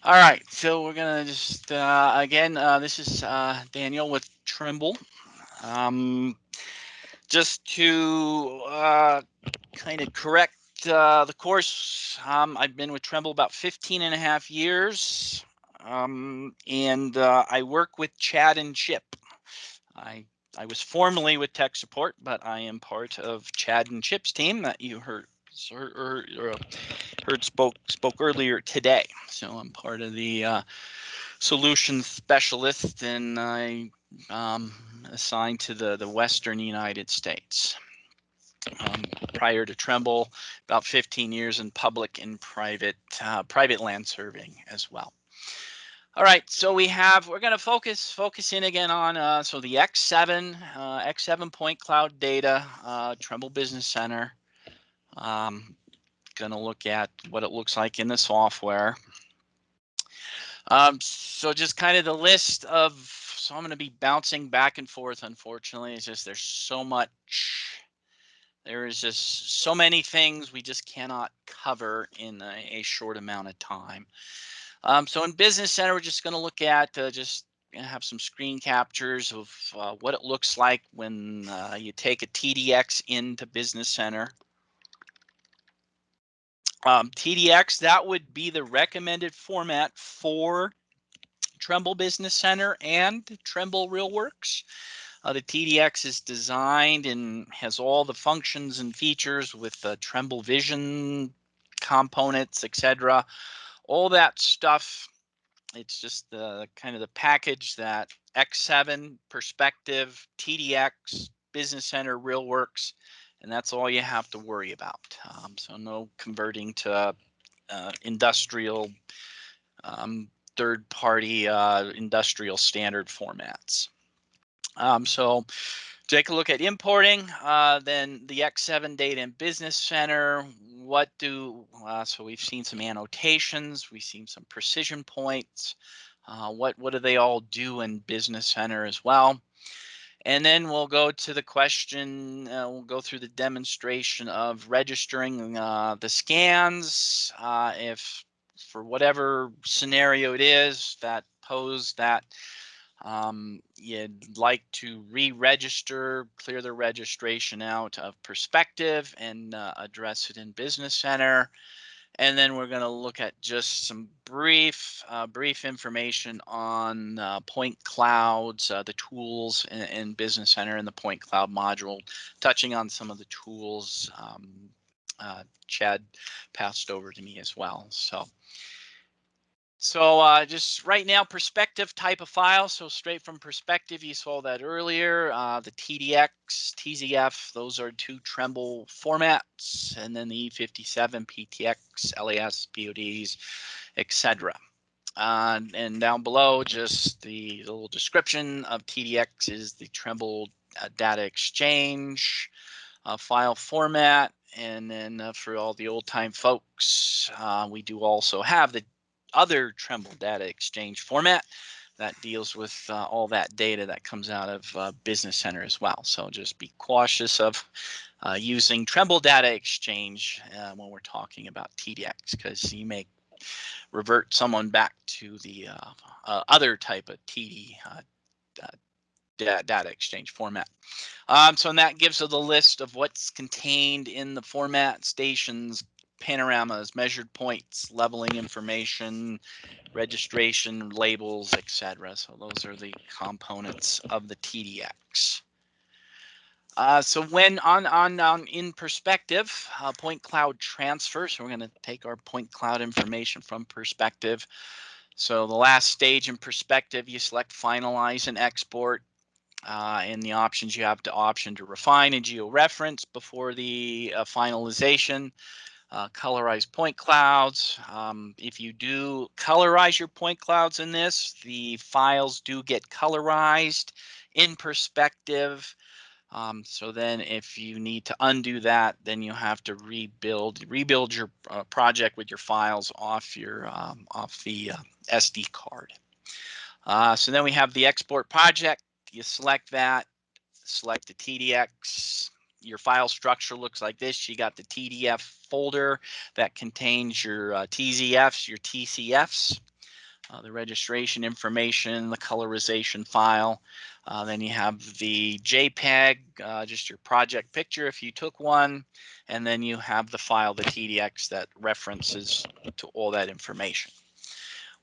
All right, so we're gonna just again. This is Daniel with Trimble. Um, just to kind of correct the course, I've been with Trimble about 15 and a half years, and I work with Chad and Chip. I I was formerly with tech support, but I am part of Chad and Chip's team that you heard spoke earlier today. So I'm part of the solutions specialist, and I assigned to the Western United States. Prior to Trimble, about 15 years in public and private land serving as well. All right, so we're going to focus in again on so the X7 point cloud data, Trimble Business Center. Going to look at what it looks like in the software. So just kind of the list of, so I'm going to be bouncing back and forth. Unfortunately, it's just there is just so many things we just cannot cover in a short amount of time. So in Business Center, we're just going to look at just have some screen captures of what it looks like when you take a TDX into Business Center. TDX, that would be the recommended format for Trimble Business Center and Trimble RealWorks. The TDX is designed and has all the functions and features with Trimble Vision components, etc. All that stuff. It's just the kind of the package that X7, Perspective, TDX, Business Center, RealWorks, and that's all you have to worry about. So no converting to industrial third-party industrial standard formats. So take a look at importing, then the X7 data in Business Center. So we've seen some annotations, we've seen some precision points. What do they all do in Business Center as well? And then we'll go to the question, we'll go through the demonstration of registering the scans. If for whatever scenario it is that pose that you'd like to re-register, clear the registration out of Perspective and address it in Business Center. And then we're going to look at just some brief information on point clouds, the tools in Business Center and the point cloud module, touching on some of the tools Chad passed over to me as well. So just right now, Perspective type of file. So straight from Perspective, you saw that earlier. The TDX, TZF, those are two Trimble formats, and then the E57, PTX, LAS, PODs, etc. And down below, just the little description of TDX is the Trimble Data Exchange file format. And then for all the old time folks, we do also have the other Trimble Data Exchange format that deals with all that data that comes out of Business Center as well. So just be cautious of using Trimble Data Exchange when we're talking about TDX, because you may revert someone back to the other type of TD data exchange format. So and that gives us the list of what's contained in the format: stations, panoramas, measured points, leveling information, registration, labels, etc. So those are the components of the TDX. So when on in Perspective, point cloud transfer. So we're going to take our point cloud information from Perspective. So the last stage in Perspective, you select finalize and export. In the options, you have the option to refine and georeference before the finalization. Colorize point clouds. If you do colorize your point clouds in this, the files do get colorized in Perspective. So then if you need to undo that, then you have to rebuild your project with your files off the SD card. So then we have the export project. You select that, select the TDX. Your file structure looks like this. You got the TDF folder that contains your TZFs, your TCFs. the registration information, the colorization file. Then you have the JPEG, just your project picture if you took one, and then you have the file, the TDX, that references to all that information.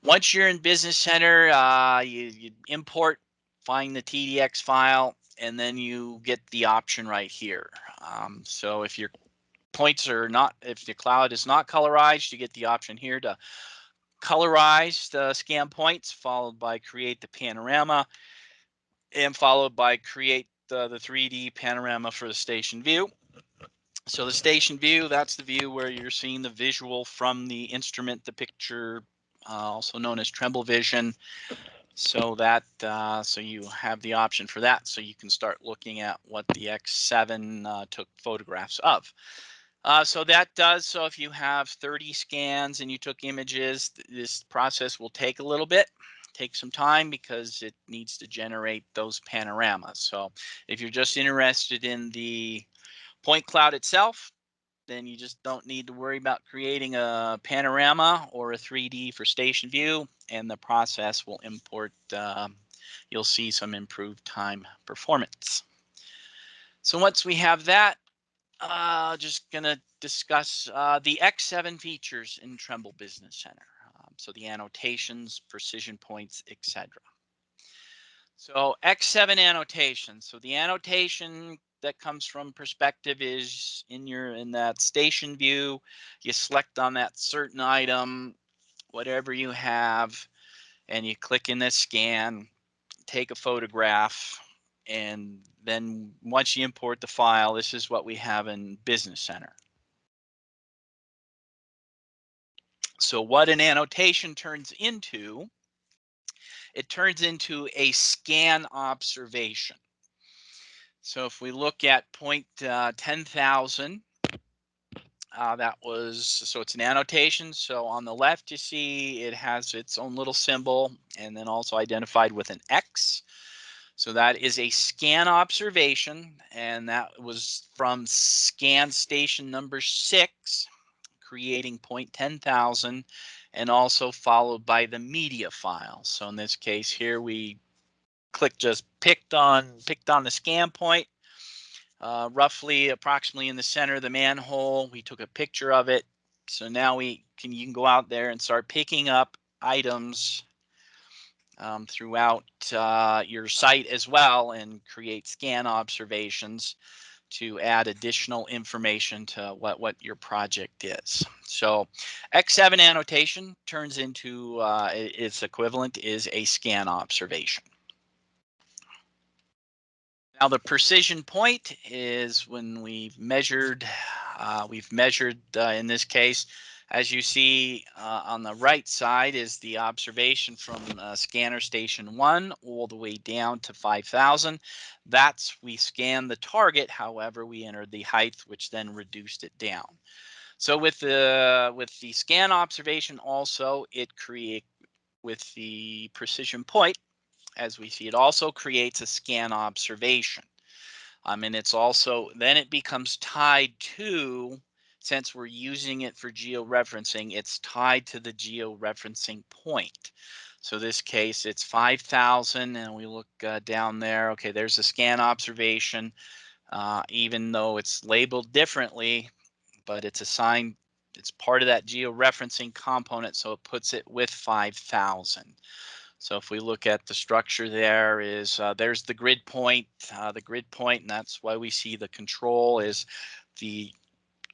Once you're in Business Center, you import, find the TDX file, and then you get the option right here. So if your points are not, if the cloud is not colorized, you get the option here to colorize the scan points, followed by create the panorama, and followed by create the 3D panorama for the station view. So the station view, that's the view where you're seeing the visual from the instrument, the picture, also known as Trimble Vision. So that so you have the option for that, so you can start looking at what the X7 took photographs of. So that does, so if you have 30 scans and you took images, this process will take a little bit, take some time, because it needs to generate those panoramas. So if you're just interested in the point cloud itself, then you just don't need to worry about creating a panorama or a 3D for station view, and the process will import, you'll see some improved time performance. So once we have that, just gonna discuss the X7 features in Trimble Business Center. So the annotations, precision points, etc. So X7 annotation. So the annotation that comes from perspective is in that station view. You select on that certain item, whatever you have, and you click in this scan, take a photograph, and then once you import the file, this is what we have in Business Center. So what an annotation turns into, it turns into a scan observation. So if we look at point 10,000, that was, so it's an annotation. So on the left, you see it has its own little symbol, and then also identified with an X. So that is a scan observation, and that was from scan station number 6, creating point 10,000, and also followed by the media file. So in this case here, we just picked on the scan point, roughly approximately in the center of the manhole. We took a picture of it. So now you can go out there and start picking up items throughout your site as well, and create scan observations to add additional information to what your project is. So X7 annotation turns into, its equivalent is a scan observation. Now the precision point is when we've measured in this case, as you see on the right side is the observation from scanner station 1 all the way down to 5,000. We scanned the target, however, we entered the height, which then reduced it down. So with the scan observation also, with the precision point, as we see, it also creates a scan observation. And it's also, then it becomes tied to, since we're using it for georeferencing, it's tied to the georeferencing point. So this case, it's 5,000, and we look down there. Okay, there's a scan observation, even though it's labeled differently, but it's assigned, it's part of that georeferencing component, so it puts it with 5,000. So if we look at the structure, there's the grid point, and that's why we see the control is the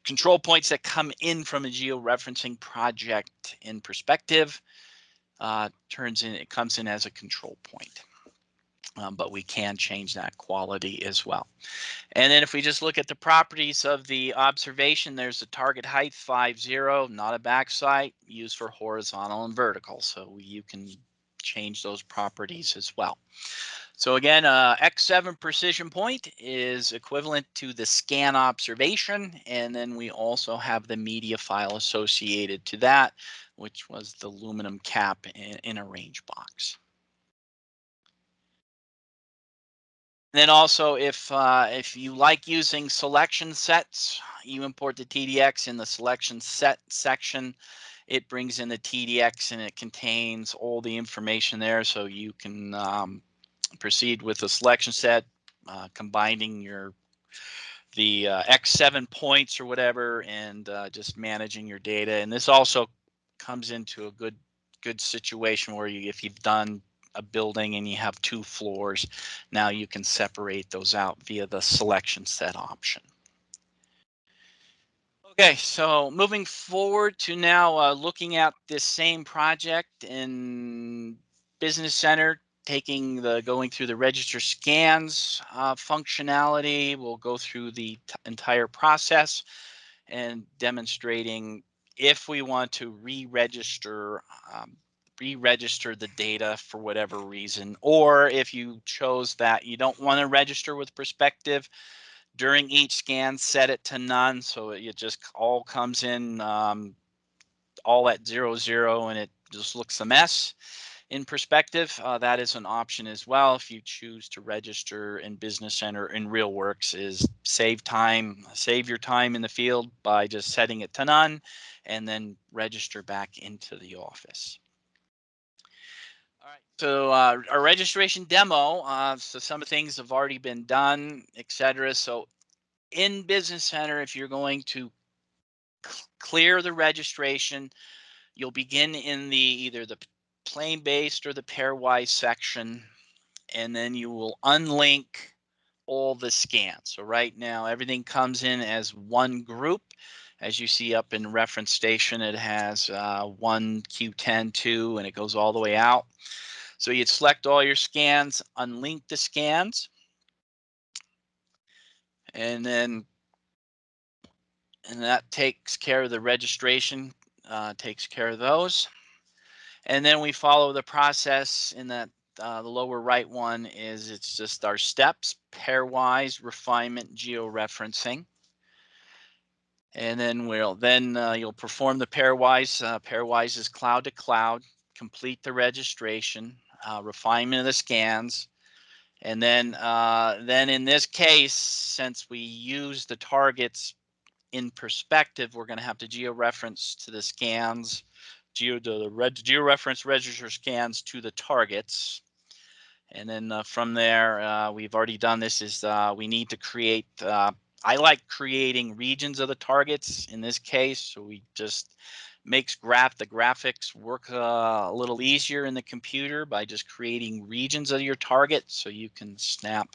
control points that come in from a georeferencing project in perspective. It comes in as a control point. But we can change that quality as well. And then if we just look at the properties of the observation, there's a target height 50, not a backsite, used for horizontal and vertical. So you can change those properties as well. So again, X7 precision point is equivalent to the scan observation, and then we also have the media file associated to that, which was the aluminum cap in a range box. Then also, if you like using selection sets, you import the TDX in the selection set section. it brings in the TDX and it contains all the information there, so you can proceed with the selection set, combining the X7 points or whatever, and just managing your data. And this also comes into a good situation where if you've done a building and you have 2 floors, now you can separate those out via the selection set option. Okay, so moving forward to now looking at this same project in Business Center, going through the register scans functionality. We'll go through the entire process and demonstrating if we want to re-register the data for whatever reason, or if you chose that you don't want to register with Perspective during each scan, set it to none, so it just all comes in all at 00, and it just looks a mess. In Perspective, that is an option as well. If you choose to register in Business Center in RealWorks, is save your time in the field by just setting it to none, and then register back into the office. All right, so our registration demo, so some of the things have already been done, etc. So in Business Center, if you're going to clear the registration, you'll begin in either the plane-based or the pairwise section, and then you will unlink all the scans. So right now, everything comes in as one group. As you see up in reference station, it has 1, Q10, 2, and it goes all the way out. So you'd select all your scans, unlink the scans, and that takes care of the registration, takes care of those. And then we follow the process in that the lower right one it's just our steps: pairwise, refinement, georeferencing. And then you'll perform the pairwise. Pairwise is cloud to cloud, complete the registration, refinement of the scans. And then in this case, since we use the targets in Perspective, we're going to have to georeference to the scans, georeference register scans to the targets. And then from there, we've already done this, we need to create, I like creating regions of the targets in this case, so we just makes the graphics work a little easier in the computer by just creating regions of your target, so you can snap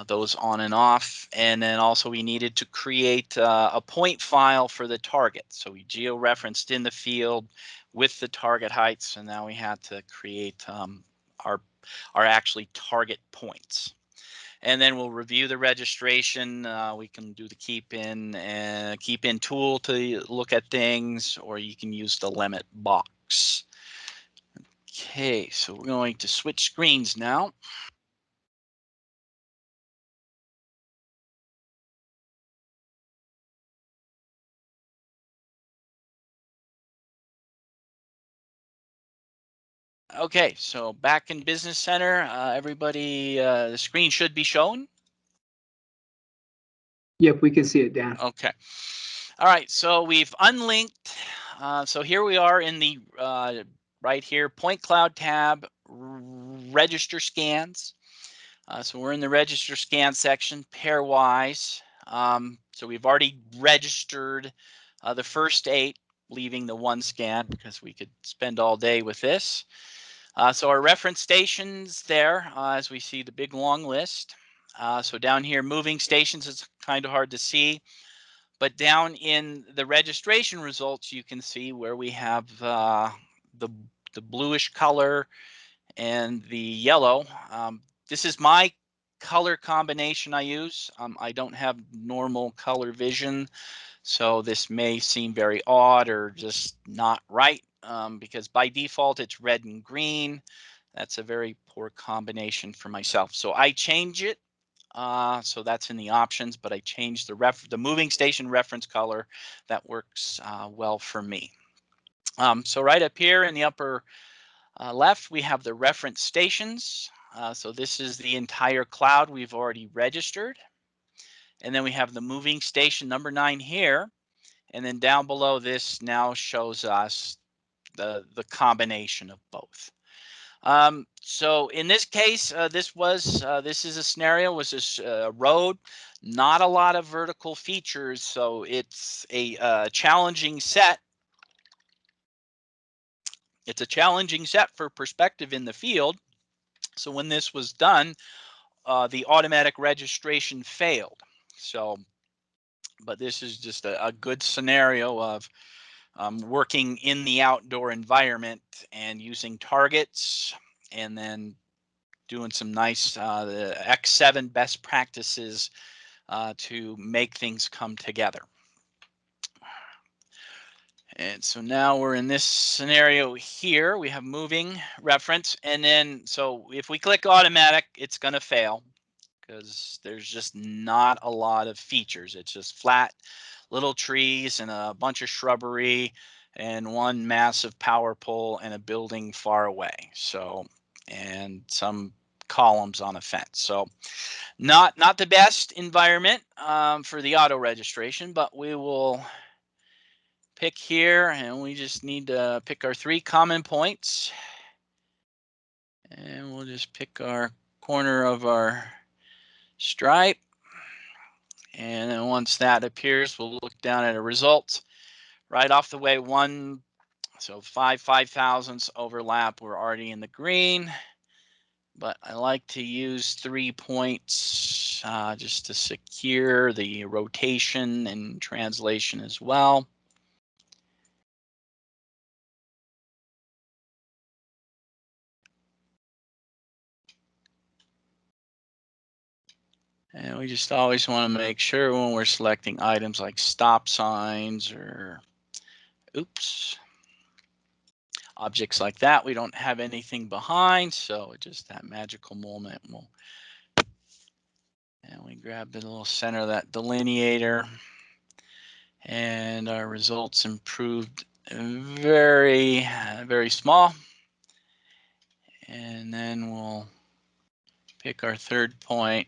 those on and off. And then also we needed to create a point file for the target. So we georeferenced in the field with the target heights, and now we had to create our actually target points. And then we'll review the registration. We can do the keep in tool to look at things, or you can use the limit box. Okay, so we're going to switch screens now. Okay, so back in Business Center, everybody, the screen should be shown. Yep, we can see it, Dan. Okay. All right, so we've unlinked. So here we are in the right here, Point Cloud tab, register scans. So we're in the register scan section, pairwise. So we've already registered the first 8, leaving the 1 scan because we could spend all day with this. So our reference stations there, as we see the big long list. So down here, moving stations, it's kind of hard to see. But down in the registration results, you can see where we have the bluish color and the yellow. This is my color combination I use. I don't have normal color vision, so this may seem very odd or just not right, because by default it's red and green. That's a very poor combination for myself. So I change it. So that's in the options, but I changed the moving station reference color. That works well for me. So right up here in the upper left, we have the reference stations. So this is the entire cloud we've already registered. And then we have the moving station number 9 here. And then down below this now shows us the combination of both. So in this case, this is a scenario, was this road, not a lot of vertical features, so it's a challenging set. It's a challenging set for perspective in the field. So when this was done, the automatic registration failed. So, but this is just a good scenario of working in the outdoor environment and using targets, and then doing some nice the X7 best practices to make things come together. And so now we're in this scenario here. We have moving reference, and then so if we click automatic, it's going to fail because there's just not a lot of features. It's just flat little trees and a bunch of shrubbery and one massive power pole and a building far away. So, and some columns on a fence. So not the best environment for the auto registration, but we will pick here, and we just need to pick our 3 common points, and we'll just pick our corner of our stripe. And then once that appears, we'll look down at a result. Right off the way, so 5 thousandths overlap. We're already in the green, but I like to use 3 points just to secure the rotation and translation as well. And we just always want to make sure when we're selecting items like stop signs or, oops, objects like that, we don't have anything behind. So just that magical moment. And we grab the little center of that delineator, and our results improved very, very small. And then we'll pick our 3rd point,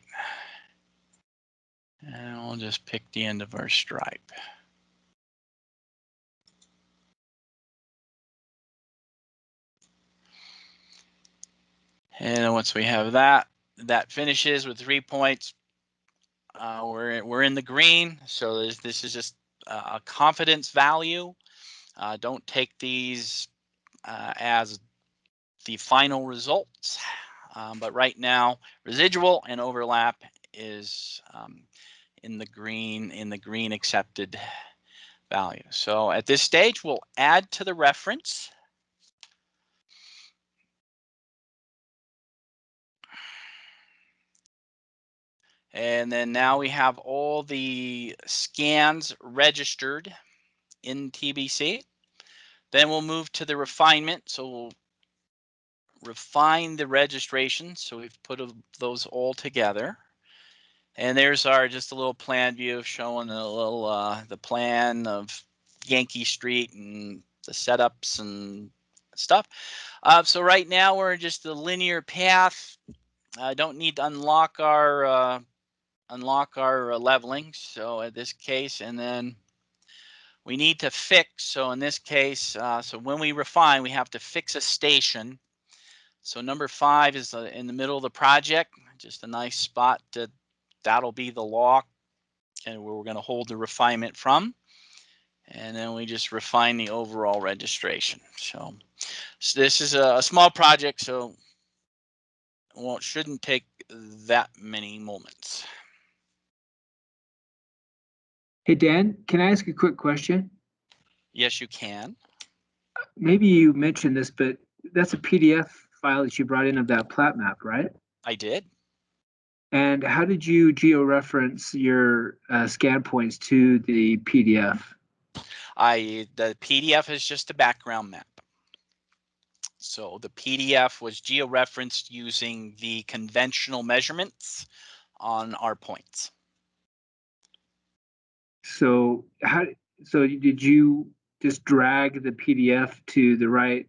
and we'll just pick the end of our stripe. And once we have that finishes with 3 points. We're in the green, so this is just a confidence value. Don't take these as the final results, but right now residual and overlap is in the green accepted value. So at this stage, we'll add to the reference. And then now we have all the scans registered in TBC. Then we'll move to the refinement. So we'll refine the registration. So we've put those all together. And there's our just a little plan view showing a little the plan of Yankee Street and the setups and stuff. So right now we're just a linear path. I don't need to unlock our leveling. So in this case, and then we need to fix. So in this case, so when we refine, we have to fix a station. So number 5 is in the middle of the project. Just a nice spot that'll be the lock, and where we're going to hold the refinement from. And then we just refine the overall registration. So this is a small project, so shouldn't take that many moments. Hey, Dan, can I ask a quick question? Yes, you can. Maybe you mentioned this, but that's a PDF file that you brought in of that plat map, right? I did. And how did you georeference your scan points to the PDF? The PDF is just a background map. So the PDF was georeferenced using the conventional measurements on our points. So did you just drag the PDF to the right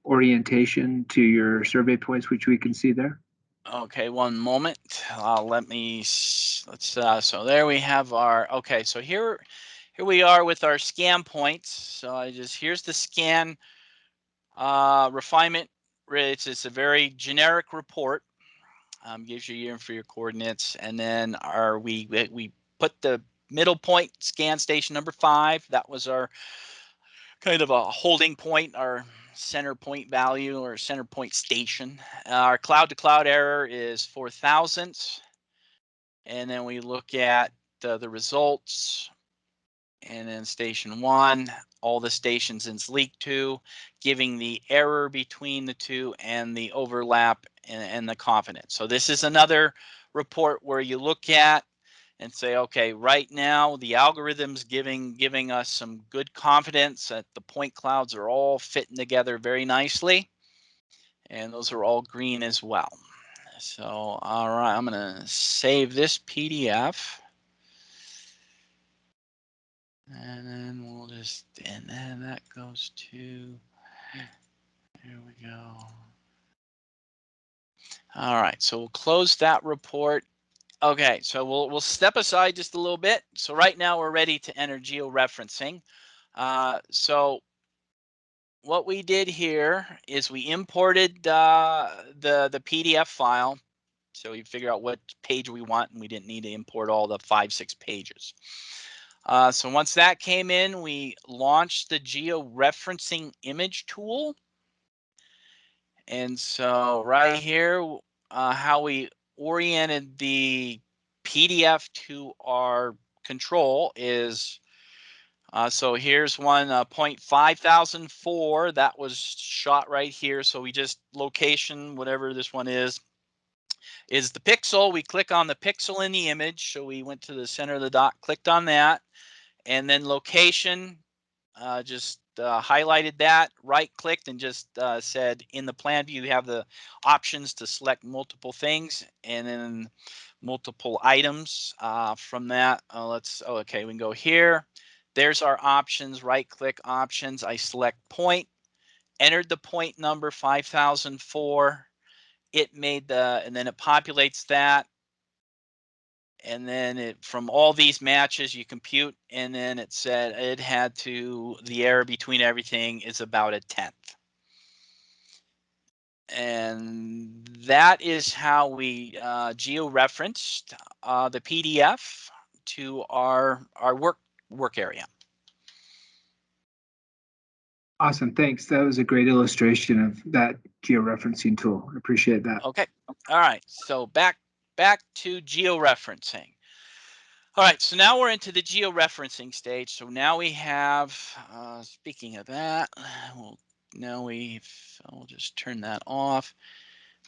orientation to your survey points, which we can see there? Okay, one moment. So there we have our, okay, so here here we are with our scan points. So here's the scan refinement. It's a very generic report. Gives you your for your coordinates, and then we put the middle point, scan station number 5. That was our kind of a holding point, our center point value or center point station. Our cloud to cloud error is 4 thousandths. And then we look at the results, and then station 1, all the stations in leak 2, giving the error between the two and the overlap and the confidence. So this is another report where you look at and say, okay, right now the algorithm's giving us some good confidence that the point clouds are all fitting together very nicely, and those are all green as well. So all right, I'm gonna save this PDF, and then we'll just, and then that goes to, here we go. All right, so we'll close that report. Okay, so we'll step aside just a little bit. So right now we're ready to enter georeferencing. So what we did here is we imported the PDF file. So we figure out what page we want, and we didn't need to import all the 5-6 pages. So once that came in, we launched the georeferencing image tool. And so right here, how we oriented the PDF to our control is, so here's one, 0.5004, that was shot right here. So we just, location, whatever this one is the pixel. We click on the pixel in the image. So we went to the center of the dot, clicked on that, and then location, just highlighted that, right clicked, and just said in the plan view you have the options to select multiple things and then multiple items from that. Okay, we can go here. There's our options, right click options. I select point, entered the point number 5004. It made and then it populates that. And then from all these matches you compute, and then it said it had the error between everything is about 1/10. And that is how we georeferenced the PDF to our work area. Awesome, thanks. That was a great illustration of that georeferencing tool. I appreciate that. Okay, all right. So back to georeferencing. All right, so now we're into the georeferencing stage. So now we have, speaking of that, I'll just turn that off.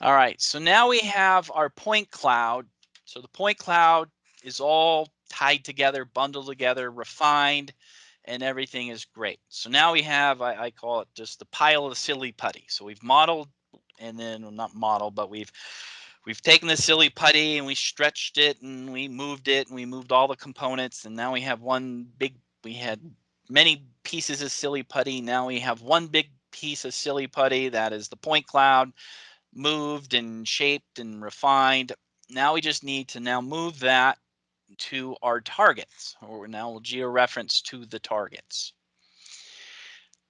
All right, so now we have our point cloud. So the point cloud is all tied together, bundled together, refined, and everything is great. So now we have, I call it just the pile of silly putty. So we've modeled, and then, well, not modeled, but we've taken the silly putty and we stretched it and we moved it and we moved all the components, and now we have we had many pieces of silly putty. Now we have one big piece of silly putty that is the point cloud, moved and shaped and refined. Now we just need to now move that to our targets, or now we'll georeference to the targets.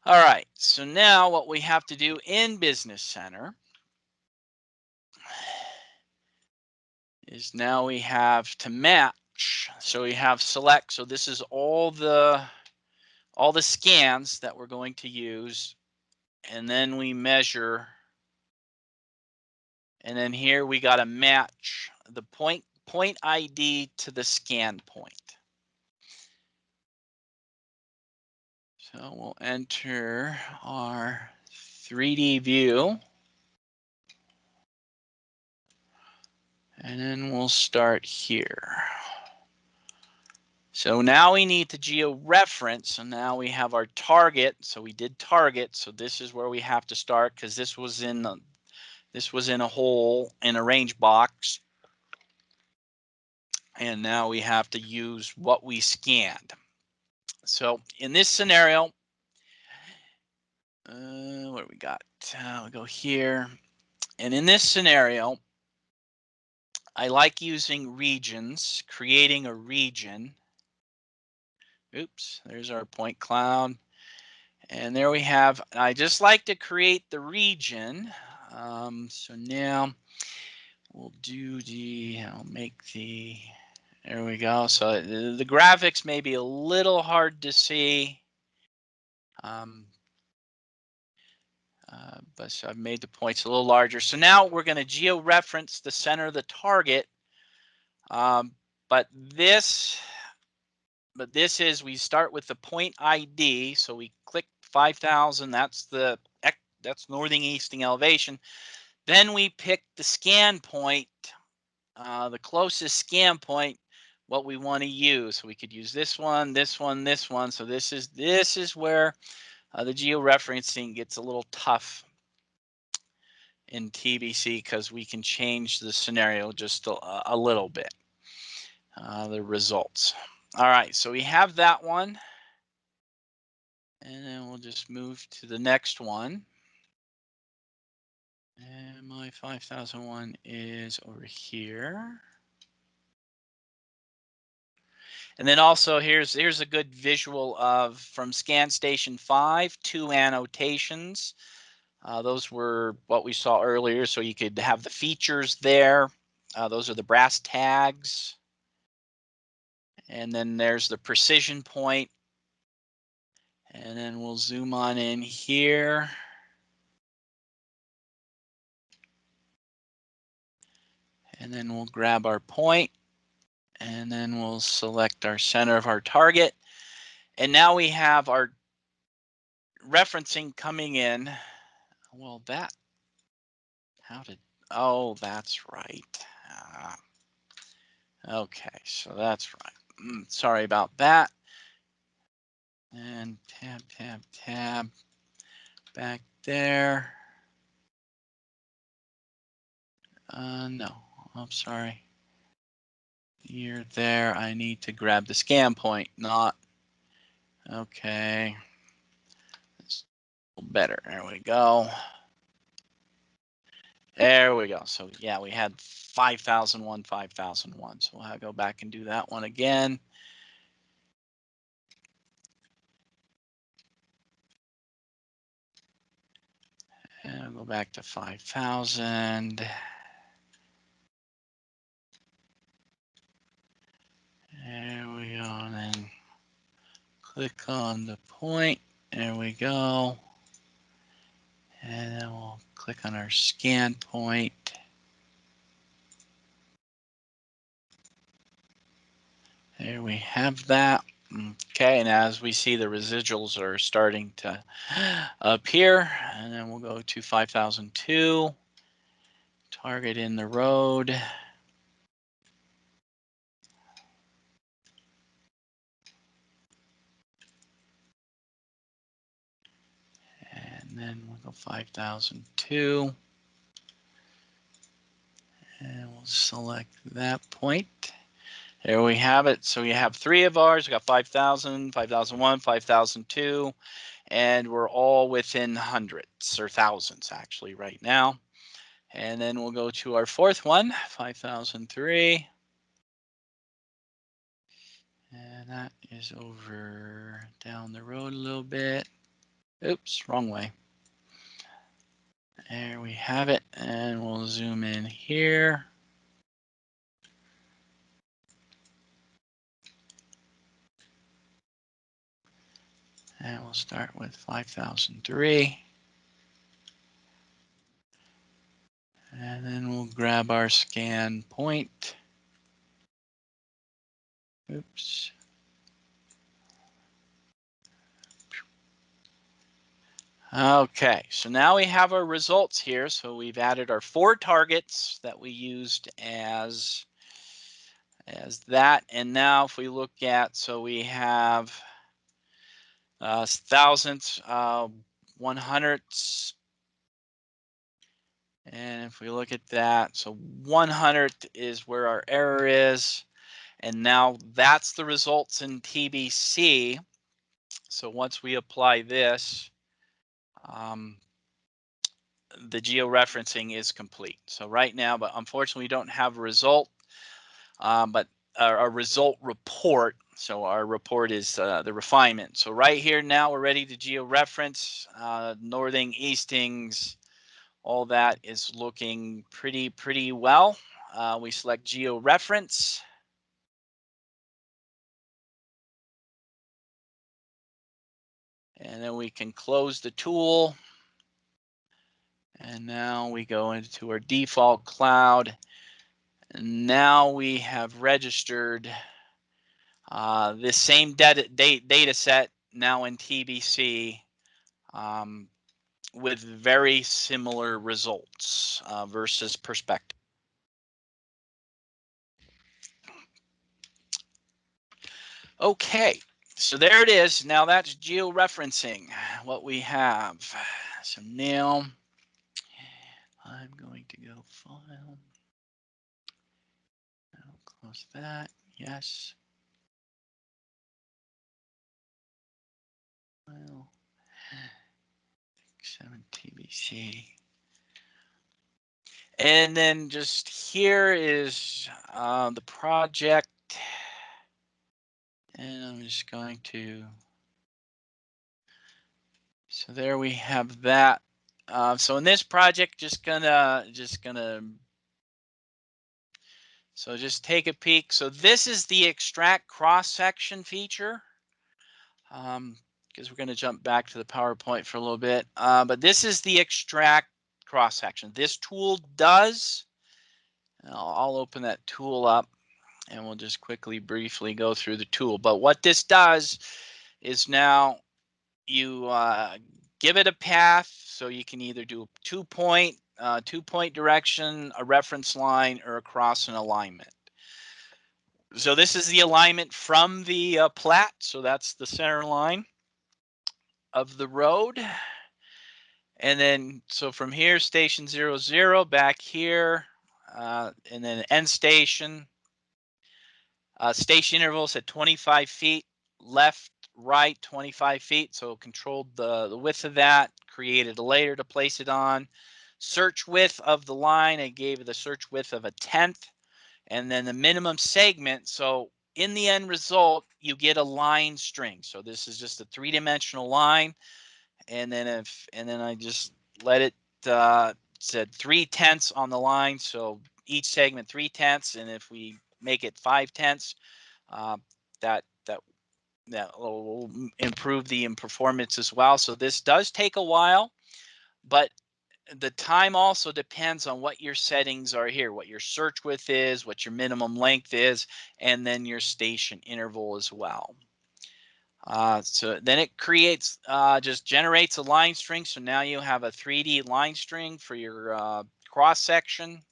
All right, so now what we have to do in Business Center is now we have to match. So we have select. So this is all the scans that we're going to use, and then we measure. And then here we got to match the point ID to the scan point. So we'll enter our 3D view. And then we'll start here. So now we need to georeference. So now we have our target. So we did target. So this is where we have to start, because this was in a hole in a range box. And now we have to use what we scanned. So in this scenario, what do we got? We'll go here. And in this scenario, I like using regions, creating a region. Oops, there's our point cloud. And there we have, I just like to create the region. So now we'll do I'll make there we go. So the graphics may be a little hard to see. But so I've made the points a little larger. So now we're going to geo-reference the center of the target. But this is, we start with the point ID. So we click 5,000. That's northing easting elevation. Then we pick the scan point, the closest scan point, what we want to use. So we could use this one, this one, this one. So this is where the georeferencing gets a little tough in TBC, because we can change the scenario just a little bit, the results. All right, so we have that one. And then we'll just move to the next one. And my 5001 is over here. And then also here's a good visual of from Scan Station 5 to annotations. Those were what we saw earlier, so you could have the features there. Those are the brass tags. And then there's the precision point. And then we'll zoom on in here. And then we'll grab our point. And then we'll select our center of our target. And now we have our referencing coming in. Well, oh, that's right. Okay, so that's right. Sorry about that. And tab, back there. No, I'm sorry. You're there. I need to grab the scan point, not. Okay. It's better. There we go. There we go. So yeah, we had 5001, 5001. So I'll go back and do that one again. And I'll go back to 5000. There we go. And then click on the point. There we go. And then we'll click on our scan point. There we have that. Okay, and as we see, the residuals are starting to appear. And then we'll go to 5002. Target in the road. And then we'll go 5002. And we'll select that point. There we have it. So we have 3 of ours. We got 5000, 5001, 5002, and we're all within hundreds or thousands actually right now. And then we'll go to our 4th one, 5003. And that is over down the road a little bit. Oops, wrong way. There we have it. And we'll zoom in here. And we'll start with 5003. And then we'll grab our scan point. Oops. Okay, so now we have our results here. So we've added our 4 targets that we used as that. And now if we look at, so we have thousandths, 100ths. And if we look at that, so 100th is where our error is. And now that's the results in TBC. So once we apply this, the georeferencing is complete. So right now, but unfortunately we don't have a result. But a result report. So our report is the refinement. So right here now we're ready to georeference. Northing, eastings, all that is looking pretty well. We select georeference. And then we can close the tool. And now we go into our default cloud. And now we have registered this same data set now in TBC with very similar results versus perspective. Okay, so there it is. Now that's georeferencing what we have. So now I'm going to go file. I'll close that. Yes. File. X7 TBC. And then just here is the project. And I'm just going to, so there we have that. So in this project, just gonna, so just take a peek. So this is the extract cross-section feature. Because we're going to jump back to the PowerPoint for a little bit. But this is the extract cross-section. This tool does, I'll open that tool up and we'll just quickly, briefly go through the tool. But what this does is now you give it a path, so you can either do a two-point direction, a reference line, or across an alignment. So this is the alignment from the plat, so that's the center line of the road. And then, so from here, station 00, back here, and then end station. Station intervals at 25 feet, left, right, 25 feet. So controlled the width of that, created a layer to place it on. Search width of the line, I gave the search width of 1/10. And then the minimum segment. So in the end result, you get a line string. So this is just a 3-dimensional line. And then I just let it said 3/10 on the line. So each segment 3/10, and if we make it 5/10, that will improve the performance as well. So this does take a while, but the time also depends on what your settings are here, what your search width is, what your minimum length is, and then your station interval as well. So then it creates, just generates a line string. So now you have a 3D line string for your cross section.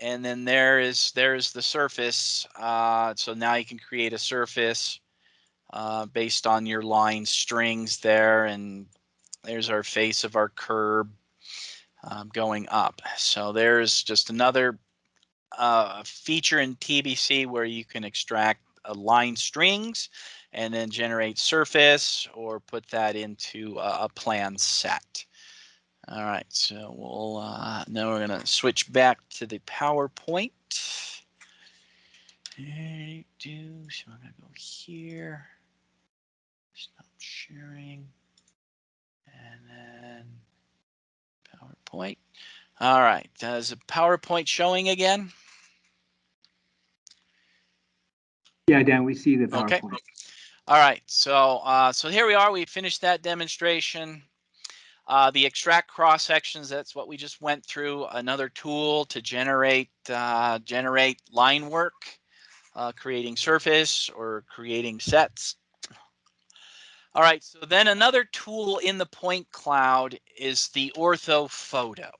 And then there's the surface. So now you can create a surface based on your line strings there. And there's our face of our curb going up. So there's just another feature in TBC where you can extract line strings and then generate surface or put that into a plan set. All right, so we'll now we're going to switch back to the PowerPoint. So I'm going to go here, stop sharing, and then PowerPoint. All right, is the PowerPoint showing again? Yeah, Dan, we see the PowerPoint. Okay. All right, so so here we are. We finished that demonstration. The extract cross sections, that's what we just went through. Another tool to generate line work, creating surface or creating sets. All right, so then another tool in the point cloud is the Orthophoto.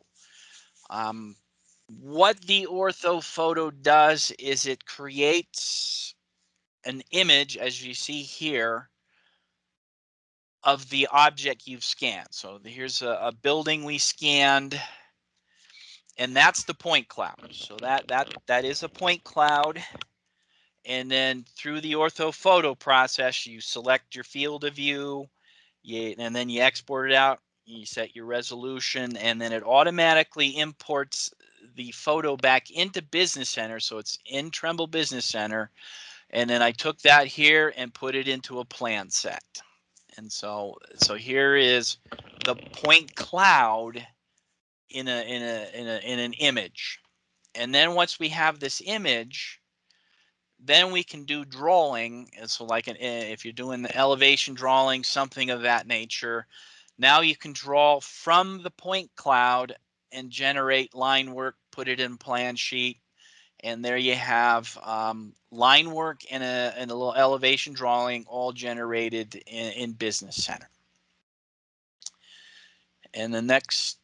What the Orthophoto does is it creates an image, as you see here, of the object you've scanned. So here's a building we scanned, and that's the point cloud. So that is a point cloud. And then through the Orthophoto process, you select your field of view, and then you export it out. You set your resolution, and then it automatically imports the photo back into Business Center. So it's in Trimble Business Center. And then I took that here and put it into a plan set. And so here is the point cloud in an image. And then once we have this image, then we can do drawing. And so like if you're doing the elevation drawing, something of that nature, now you can draw from the point cloud and generate line work, put it in plan sheet. And there you have line work and a little elevation drawing all generated in Business Center. And the next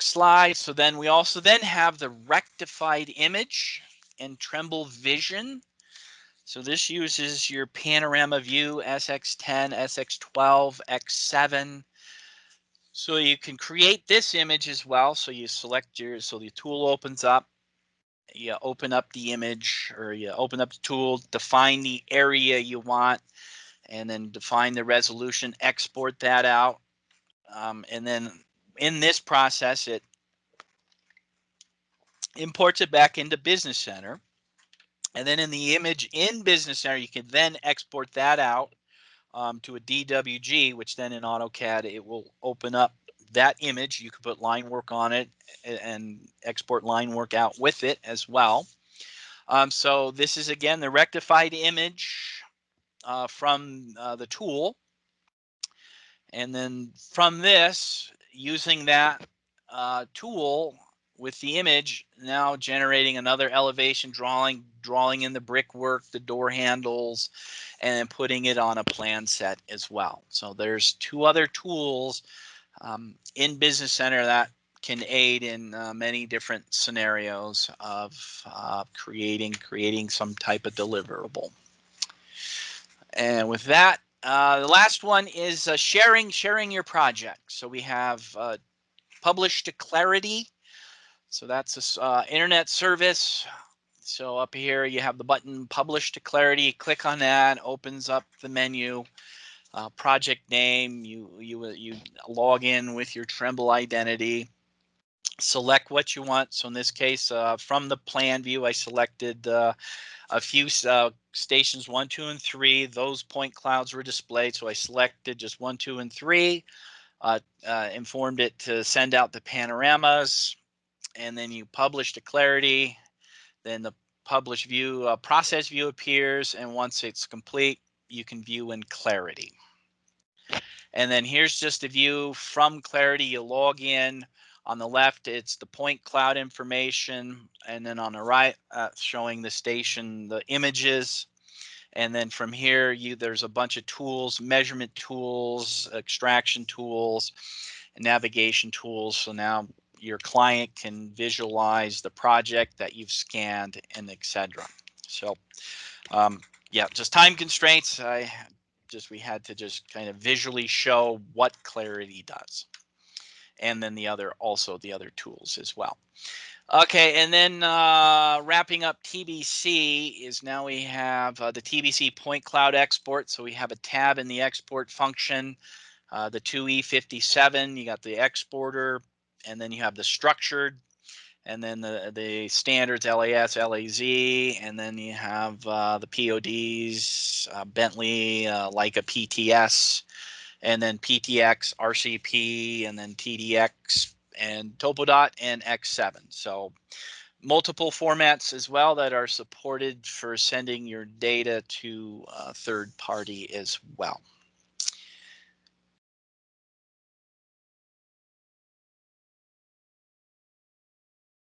slide. So then we also then have the rectified image in Trimble Vision. So this uses your panorama view, SX10, SX12, X7. So you can create this image as well. So you select so the tool opens up, you open up the image, or you open up the tool, define the area you want, and then define the resolution, export that out. And then in this process, it imports it back into Business Center. And then in the image in Business Center, you can then export that out to a DWG, which then in AutoCAD, it will open up that image. You can put line work on it and export line work out with it as well. So this is, again, the rectified image from the tool. And then from this, using that tool with the image, now generating another elevation drawing in the brickwork, the door handles, and then putting it on a plan set as well. So there's two other tools in Business Center that can aid in many different scenarios of creating some type of deliverable. And with that, the last one is sharing your project. So we have publish to Clarity. So that's a internet service. So up here you have the button Publish to Clarity. Click on that, opens up the menu. Project name. You log in with your Trimble identity. Select what you want. So in this case, from the plan view, I selected a few stations 1, 2, and 3. Those point clouds were displayed, so I selected just 1, 2, and 3. Informed it to send out the panoramas, and then you publish to Clarity. Then the publish view process view appears, and once it's complete, you can view in Clarity. And then here's just a view from Clarity. You log in. On the left, it's the point cloud information, and then on the right, showing the station, the images. And then from here, there's a bunch of tools, measurement tools, extraction tools, and navigation tools. So now your client can visualize the project that you've scanned, and etc. So yeah, just time constraints. We had to just kind of visually show what Clarity does. And then the other tools as well. Okay, and then wrapping up TBC is now we have the TBC point cloud export. So we have a tab in the export function, the 2E57, you got the exporter, and then you have the structured, and then the standards, LAS, LAZ, and then you have the PODs, Bentley, Leica PTS, and then PTX, RCP, and then TDX, and Topodot, and X7. So multiple formats as well that are supported for sending your data to a third party as well.